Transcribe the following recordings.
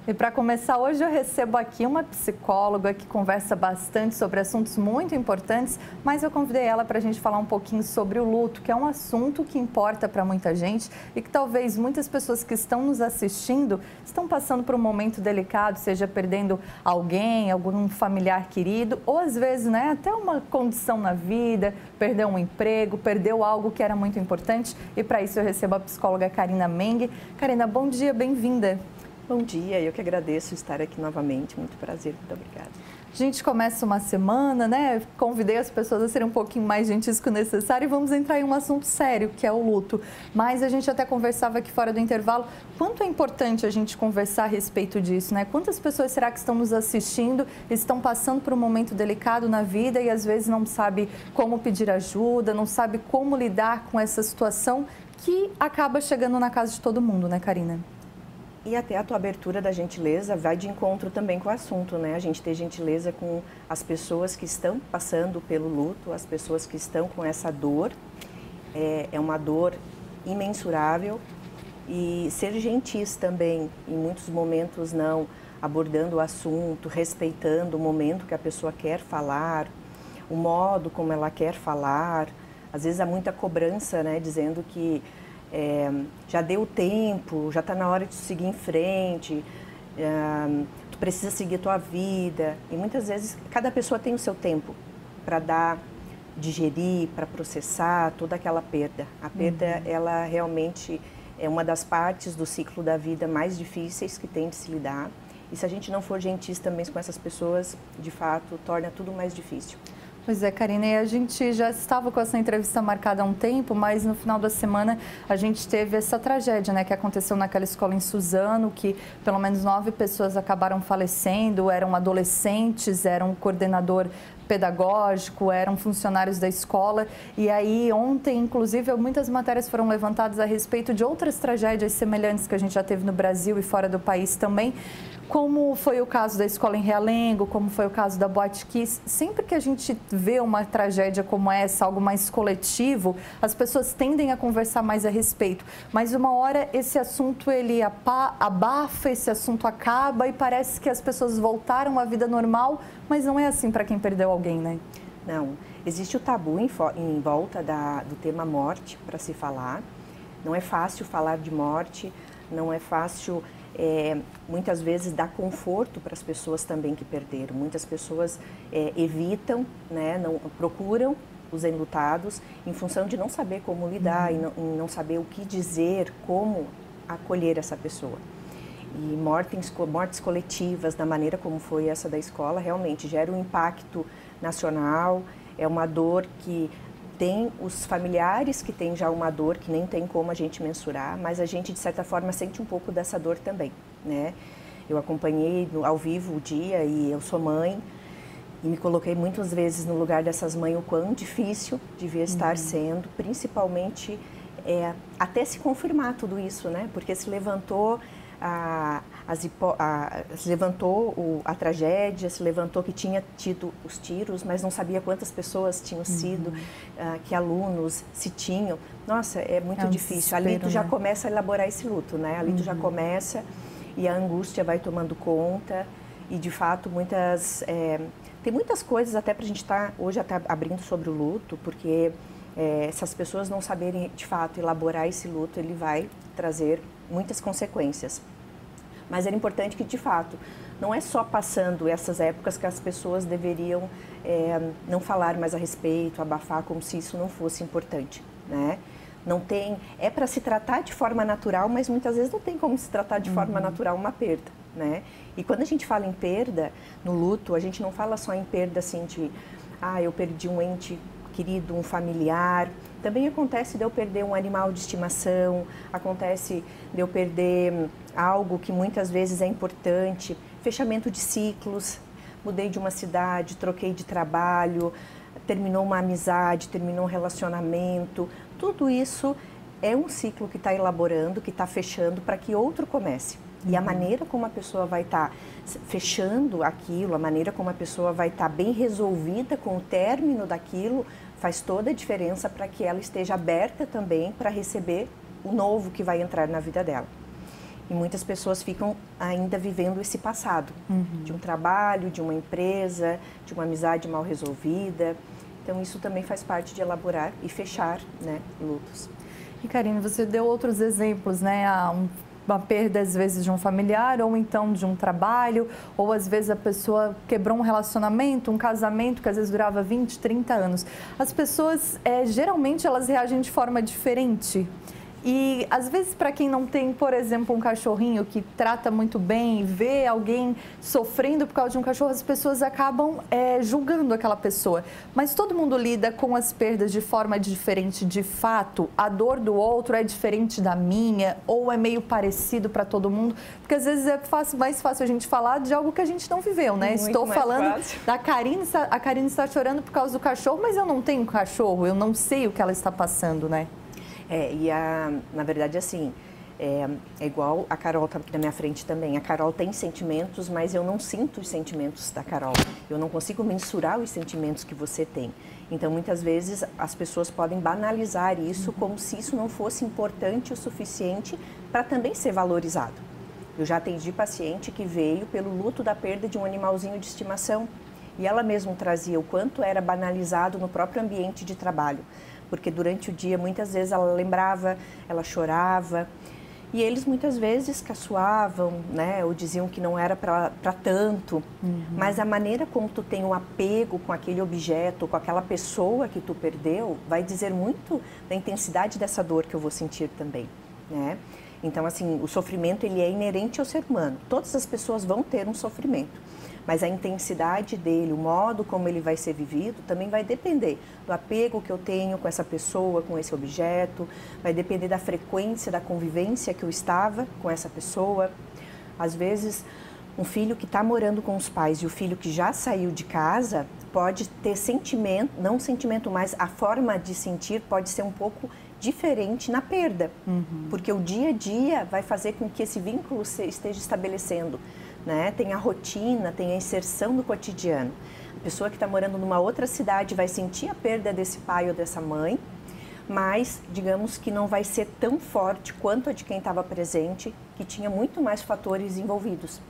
E para começar, hoje eu recebo aqui uma psicóloga que conversa bastante sobre assuntos muito importantes, mas eu convidei ela para a gente falar um pouquinho sobre o luto, que é um assunto que importa para muita gente e que talvez muitas pessoas que estão nos assistindo estão passando por um momento delicado, seja perdendo alguém, algum familiar querido, ou às vezes, até uma condição na vida, perdeu um emprego, perdeu algo que era muito importante. E para isso eu recebo a psicóloga Karina Meng. Karina, bom dia, bem-vinda. Bom dia, eu que agradeço estar aqui novamente, muito prazer, muito obrigada. A gente começa uma semana, Convidei as pessoas a serem um pouquinho mais gentis que o necessário e vamos entrar em um assunto sério, que é o luto. Mas a gente até conversava aqui fora do intervalo, quanto é importante a gente conversar a respeito disso, Quantas pessoas será que estão nos assistindo, estão passando por um momento delicado na vida e às vezes não sabe como pedir ajuda, não sabe como lidar com essa situação que acaba chegando na casa de todo mundo, Karina? E até a tua abertura da gentileza vai de encontro também com o assunto, A gente ter gentileza com as pessoas que estão passando pelo luto, as pessoas que estão com essa dor. É uma dor imensurável e ser gentis também, em muitos momentos não abordando o assunto, respeitando o momento que a pessoa quer falar, o modo como ela quer falar. Às vezes há muita cobrança, dizendo que já deu tempo, já está na hora de seguir em frente, tu precisa seguir tua vida. E muitas vezes cada pessoa tem o seu tempo para digerir, para processar toda aquela perda. A perda, ela realmente é uma das partes do ciclo da vida mais difíceis que tem de se lidar. E se a gente não for gentis também com essas pessoas, de fato, torna tudo mais difícil. Pois é, Karina, e a gente já estava com essa entrevista marcada há um tempo, mas no final da semana a gente teve essa tragédia, que aconteceu naquela escola em Suzano, que pelo menos 9 pessoas acabaram falecendo, eram adolescentes, era um coordenador pedagógico, eram funcionários da escola. E aí ontem, inclusive, muitas matérias foram levantadas a respeito de outras tragédias semelhantes que a gente já teve no Brasil e fora do país também, como foi o caso da escola em Realengo, como foi o caso da Boate Kiss. Sempre que a gente vê uma tragédia como essa, algo mais coletivo, as pessoas tendem a conversar mais a respeito. Mas uma hora esse assunto ele abafa, esse assunto acaba e parece que as pessoas voltaram à vida normal, mas não é assim para quem perdeu alguém, Não, existe o tabu em volta do tema morte para se falar. Não é fácil falar de morte, não é fácil muitas vezes dar conforto para as pessoas também que perderam. Muitas pessoas evitam, não procuram os enlutados em função de não saber como lidar e não saber o que dizer, como acolher essa pessoa. E mortes coletivas, da maneira como foi essa da escola, realmente gera um impacto nacional, é uma dor que tem os familiares que têm já uma dor que nem tem como a gente mensurar, mas a gente, de certa forma, sente um pouco dessa dor também, Eu acompanhei ao vivo o dia e eu sou mãe e me coloquei muitas vezes no lugar dessas mães, o quão difícil devia estar sendo, principalmente até se confirmar tudo isso, Porque se levantou a tragédia, se levantou que tinha tido os tiros, mas não sabia quantas pessoas tinham sido, que alunos se tinham. Nossa, é muito difícil. Ali tu já começa a elaborar esse luto, Ali tu já começa e a angústia vai tomando conta e, de fato, tem muitas coisas até para a gente estar hoje até abrindo sobre o luto, porque se as pessoas não saberem, de fato, elaborar esse luto, ele vai trazer muitas consequências. Mas era importante que, de fato, não é só passando essas épocas que as pessoas deveriam não falar mais a respeito, abafar como se isso não fosse importante, Não tem, é para se tratar de forma natural, mas muitas vezes não tem como se tratar de forma natural uma perda, E quando a gente fala em perda, no luto, a gente não fala só em perda assim de, eu perdi um ente querido, um familiar. Também acontece de eu perder um animal de estimação, acontece de eu perder algo que muitas vezes é importante, fechamento de ciclos, mudei de uma cidade, troquei de trabalho, terminou uma amizade, terminou um relacionamento. Tudo isso é um ciclo que está elaborando, que está fechando para que outro comece. E a maneira como a pessoa vai estar fechando aquilo, a maneira como a pessoa vai estar bem resolvida com o término daquilo, faz toda a diferença para que ela esteja aberta também para receber o novo que vai entrar na vida dela. E muitas pessoas ficam ainda vivendo esse passado, de um trabalho, de uma empresa, de uma amizade mal resolvida. Então, isso também faz parte de elaborar e fechar, né, lutos. E, Karine, você deu outros exemplos, né? Uma perda, às vezes, de um familiar, ou então de um trabalho, ou às vezes a pessoa quebrou um relacionamento, um casamento que às vezes durava 20, 30 anos. As pessoas, geralmente, elas reagem de forma diferente. E, às vezes, para quem não tem, por exemplo, um cachorrinho que trata muito bem, vê alguém sofrendo por causa de um cachorro, as pessoas acabam julgando aquela pessoa. Mas todo mundo lida com as perdas de forma diferente, de fato. A dor do outro é diferente da minha, ou é meio parecido para todo mundo. Porque, às vezes, é mais fácil a gente falar de algo que a gente não viveu, né? Muito Estou falando fácil. da Karine, a Karine está chorando por causa do cachorro, mas eu não tenho cachorro, eu não sei o que ela está passando, né? Na verdade, assim, é igual a Carol está aqui na minha frente também. A Carol tem sentimentos, mas eu não sinto os sentimentos da Carol. Eu não consigo mensurar os sentimentos que você tem. Então, muitas vezes, as pessoas podem banalizar isso como se isso não fosse importante o suficiente para também ser valorizado. Eu já atendi paciente que veio pelo luto da perda de um animalzinho de estimação. E ela mesma trazia o quanto era banalizado no próprio ambiente de trabalho. Porque durante o dia, muitas vezes, ela lembrava, ela chorava. E eles, muitas vezes, caçoavam, né? Ou diziam que não era para tanto. Mas a maneira como tu tem um apego com aquele objeto, com aquela pessoa que tu perdeu, vai dizer muito da intensidade dessa dor que eu vou sentir também, né? Então, assim, o sofrimento, ele é inerente ao ser humano. Todas as pessoas vão ter um sofrimento. Mas a intensidade dele, o modo como ele vai ser vivido, também vai depender do apego que eu tenho com essa pessoa, com esse objeto, vai depender da frequência da convivência que eu estava com essa pessoa. Às vezes, um filho que está morando com os pais e o filho que já saiu de casa pode ter sentimento, não sentimento, mas a forma de sentir pode ser um pouco diferente na perda, porque o dia a dia vai fazer com que esse vínculo se esteja estabelecendo. Né? Tem a rotina, tem a inserção do cotidiano. A pessoa que está morando numa outra cidade vai sentir a perda desse pai ou dessa mãe, mas digamos que não vai ser tão forte quanto a de quem estava presente, que tinha muito mais fatores envolvidos.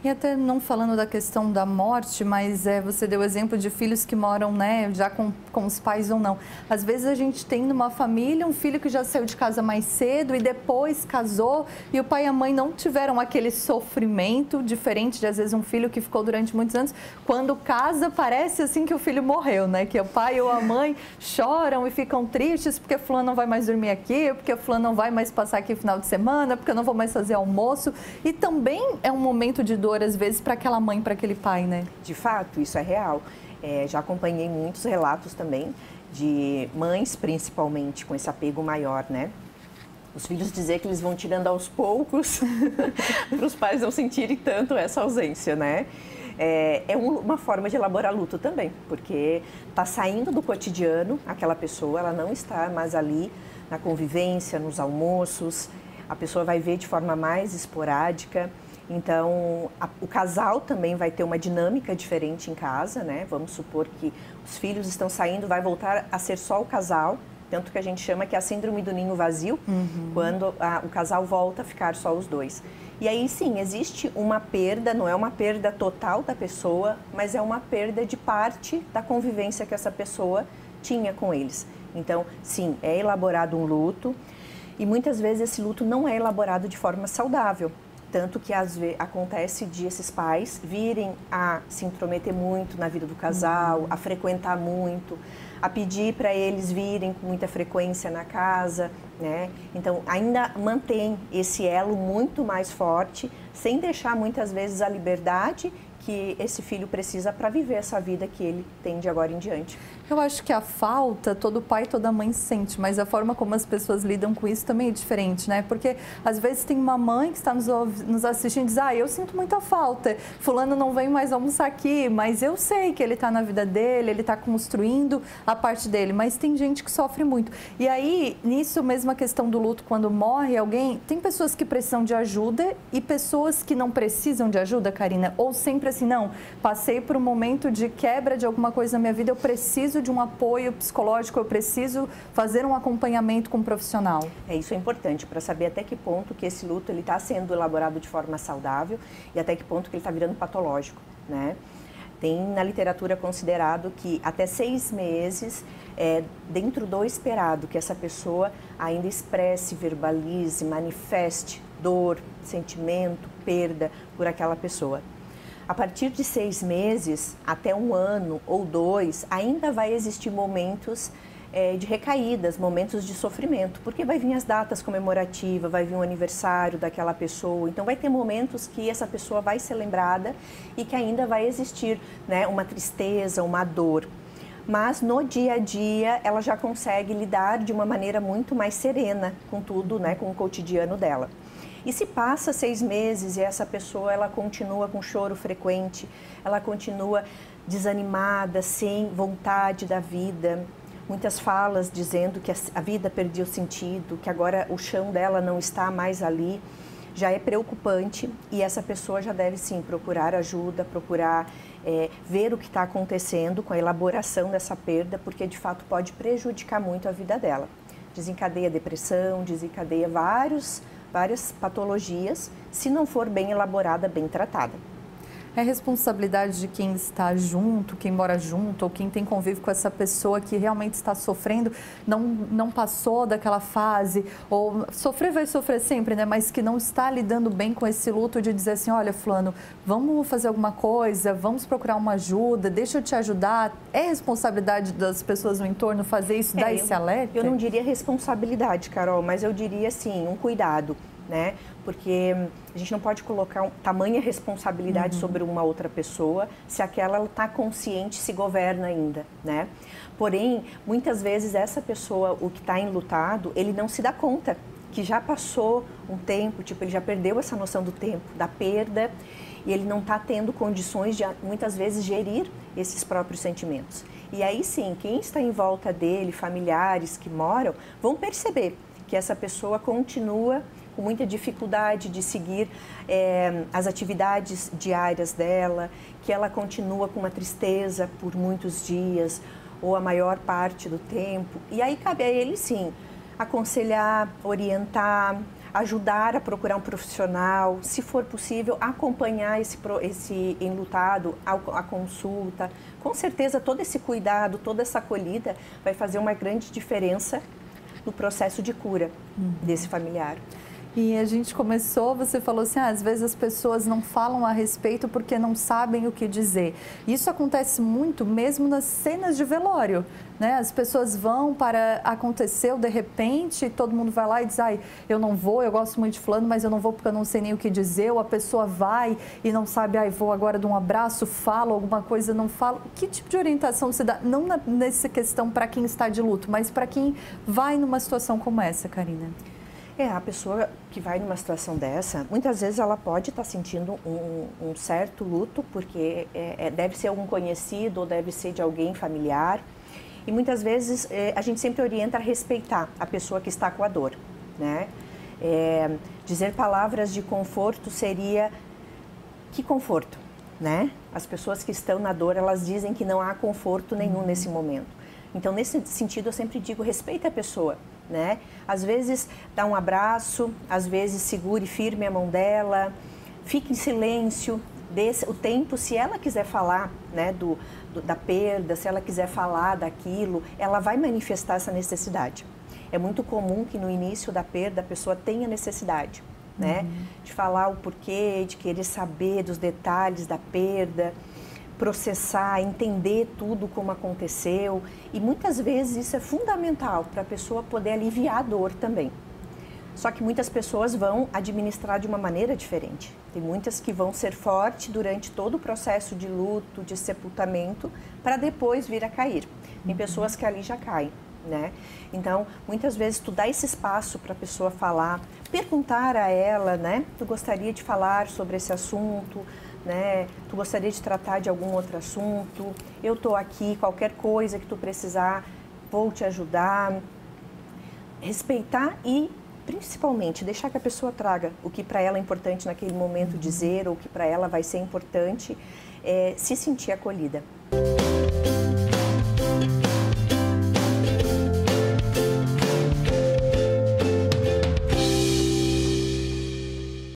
E até não falando da questão da morte, mas você deu exemplo de filhos que moram, né, já com os pais ou não. Às vezes a gente tem numa família um filho que já saiu de casa mais cedo e depois casou e o pai e a mãe não tiveram aquele sofrimento diferente de, às vezes, um filho que ficou durante muitos anos. Quando casa, parece assim que o filho morreu, né? Que o pai ou a mãe choram e ficam tristes porque fulano não vai mais dormir aqui, porque fulano não vai mais passar aqui no final de semana, porque eu não vou mais fazer almoço. E também é um momento de dor, às vezes, para aquela mãe, para aquele pai, né? De fato, isso é real. Já acompanhei muitos relatos também de mães, principalmente, com esse apego maior, né? Os filhos dizer que eles vão tirando aos poucos para os pais não sentirem tanto essa ausência, né? É uma forma de elaborar luto também, porque está saindo do cotidiano aquela pessoa, ela não está mais ali na convivência, nos almoços, a pessoa vai ver de forma mais esporádica. Então, o casal também vai ter uma dinâmica diferente em casa, né? Vamos supor que os filhos estão saindo, vai voltar a ser só o casal, tanto que a gente chama que é a síndrome do ninho vazio, quando o casal volta a ficar só os dois. E aí, sim, existe uma perda, não é uma perda total da pessoa, mas é uma perda de parte da convivência que essa pessoa tinha com eles. Então, sim, é elaborado um luto e muitas vezes esse luto não é elaborado de forma saudável. Tanto que às vezes acontece de esses pais virem a se intrometer muito na vida do casal, a frequentar muito, a pedir para eles virem com muita frequência na casa, né? Então, ainda mantém esse elo muito mais forte, sem deixar muitas vezes a liberdade que esse filho precisa para viver essa vida que ele tem de agora em diante. Eu acho que a falta, todo pai e toda mãe sente, mas a forma como as pessoas lidam com isso também é diferente, né? Porque às vezes tem uma mãe que está nos assistindo e diz, eu sinto muita falta, fulano não vem mais almoçar aqui, mas eu sei que ele está na vida dele, ele está construindo a parte dele, mas tem gente que sofre muito. E aí, nisso mesmo a questão do luto, quando morre alguém, tem pessoas que precisam de ajuda e pessoas que não precisam de ajuda, Karina? Ou sempre assim, não, passei por um momento de quebra de alguma coisa na minha vida, eu preciso de um apoio psicológico, eu preciso fazer um acompanhamento com um profissional. Isso é importante para saber até que ponto que esse luto ele está sendo elaborado de forma saudável e até que ponto que ele está virando patológico, né? Tem na literatura considerado que até 6 meses é dentro do esperado que essa pessoa ainda expresse, verbalize, manifeste dor, sentimento, perda por aquela pessoa. A partir de 6 meses, até 1 ano ou 2, ainda vai existir momentos de recaídas, momentos de sofrimento, porque vai vir as datas comemorativas, vai vir o aniversário daquela pessoa, então vai ter momentos que essa pessoa vai ser lembrada e que ainda vai existir, né, uma tristeza, uma dor. Mas no dia a dia ela já consegue lidar de uma maneira muito mais serena com tudo, né, com o cotidiano dela. E se passa 6 meses e essa pessoa ela continua com choro frequente, ela continua desanimada, sem vontade da vida, muitas falas dizendo que a vida perdeu sentido, que agora o chão dela não está mais ali, já é preocupante e essa pessoa já deve sim procurar ajuda, procurar ver o que está acontecendo com a elaboração dessa perda, porque de fato pode prejudicar muito a vida dela. Desencadeia depressão, desencadeia várias patologias, se não for bem elaborada, bem tratada. É responsabilidade de quem está junto, quem mora junto, ou quem tem convívio com essa pessoa que realmente está sofrendo, não passou daquela fase, ou sofrer vai sofrer sempre, né? Mas que não está lidando bem com esse luto de dizer assim, olha, fulano, vamos fazer alguma coisa, vamos procurar uma ajuda, deixa eu te ajudar. É responsabilidade das pessoas no entorno fazer isso, dar esse alerta? Eu não diria responsabilidade, Carol, mas eu diria assim, um cuidado, né? Porque a gente não pode colocar tamanha responsabilidade sobre uma outra pessoa se aquela está consciente, se governa ainda, né? Porém, muitas vezes essa pessoa, o que está enlutado, ele não se dá conta que já passou um tempo, tipo, ele já perdeu essa noção do tempo, da perda, e ele não está tendo condições de, muitas vezes, gerir esses próprios sentimentos. E aí sim, quem está em volta dele, familiares que moram, vão perceber que essa pessoa continua com muita dificuldade de seguir as atividades diárias dela, que ela continua com uma tristeza por muitos dias ou a maior parte do tempo. E aí cabe a ele, sim, aconselhar, orientar, ajudar a procurar um profissional, se for possível, acompanhar esse enlutado à consulta. Com certeza, todo esse cuidado, toda essa acolhida vai fazer uma grande diferença no processo de cura desse familiar. E a gente começou, você falou assim, às vezes as pessoas não falam a respeito porque não sabem o que dizer. Isso acontece muito mesmo nas cenas de velório, né? As pessoas vão para aconteceu de repente, todo mundo vai lá e diz, ai, eu não vou, eu gosto muito de fulano, mas eu não vou porque eu não sei nem o que dizer. Ou a pessoa vai e não sabe, ai, vou agora de um abraço, falo alguma coisa, não falo. Que tipo de orientação você dá? Não nessa questão para quem está de luto, mas para quem vai numa situação como essa, Karina? A pessoa que vai numa situação dessa, muitas vezes ela pode estar sentindo um certo luto, porque deve ser algum conhecido ou deve ser de alguém familiar. E muitas vezes a gente sempre orienta a respeitar a pessoa que está com a dor, né? Dizer palavras de conforto seria, que conforto, né? As pessoas que estão na dor, elas dizem que não há conforto nenhum nesse momento. Então, nesse sentido, eu sempre digo, respeita a pessoa, né? Às vezes dá um abraço, às vezes segure firme a mão dela, fique em silêncio, dê o tempo, se ela quiser falar, né, da perda, se ela quiser falar daquilo, ela vai manifestar essa necessidade. É muito comum que no início da perda a pessoa tenha necessidade, né, de falar o porquê, de querer saber dos detalhes da perda, processar, entender tudo como aconteceu, e muitas vezes isso é fundamental para a pessoa poder aliviar a dor também. Só que muitas pessoas vão administrar de uma maneira diferente. Tem muitas que vão ser fortes durante todo o processo de luto, de sepultamento, para depois vir a cair. Tem pessoas que ali já caem, né? Então, muitas vezes tu dá esse espaço para a pessoa falar, perguntar a ela, né? Tu gostaria de falar sobre esse assunto, né? Tu gostaria de tratar de algum outro assunto? Eu estou aqui, qualquer coisa que tu precisar, vou te ajudar. Respeitar e principalmente deixar que a pessoa traga o que para ela é importante naquele momento dizer, ou o que para ela vai ser importante, se sentir acolhida.